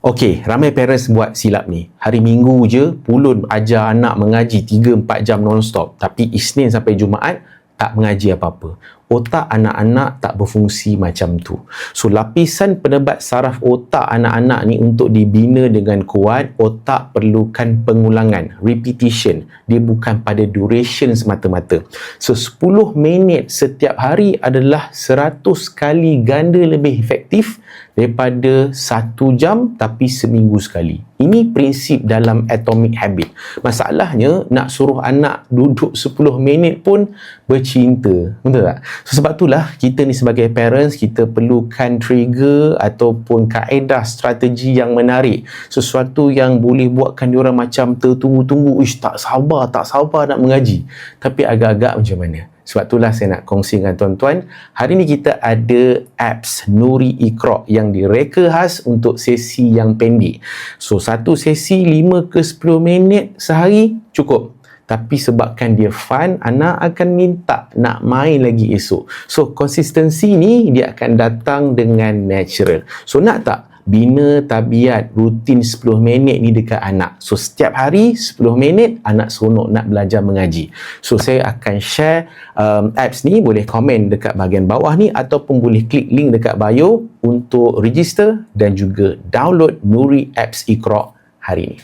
Okey, ramai parents buat silap ni. Hari Minggu je, pulun ajar anak mengaji 3-4 jam non-stop. Tapi Isnin sampai Jumaat, tak mengaji apa-apa. Otak anak-anak tak berfungsi macam tu. So, lapisan penebat saraf otak anak-anak ni untuk dibina dengan kuat, otak perlukan pengulangan, repetition. Dia bukan pada duration semata-mata. So, 10 minit setiap hari adalah 100 kali ganda lebih efektif daripada 1 jam tapi seminggu sekali. Ini prinsip dalam Atomic Habit. Masalahnya, nak suruh anak duduk 10 minit pun bercinta. Betul tak? So, sebab itulah kita ni sebagai parents, kita perlukan trigger ataupun kaedah strategi yang menarik. Sesuatu yang boleh buatkan diorang macam tertunggu-tunggu, tak sabar nak mengaji. Tapi agak-agak macam mana? Sebab itulah saya nak kongsi dengan tuan-tuan. Hari ni kita ada apps Nuri Iqra yang direka khas untuk sesi yang pendek. So, satu sesi 5 ke 10 minit sehari cukup. Tapi sebabkan dia fun, anak akan minta nak main lagi esok. So, konsistensi ni dia akan datang dengan natural. So, nak tak bina tabiat rutin 10 minit ni dekat anak? So, setiap hari 10 minit anak seronok nak belajar mengaji. So, saya akan share apps ni. Boleh komen dekat bahagian bawah ni ataupun boleh klik link dekat bio untuk register dan juga download Nuri Apps Iqra hari ni.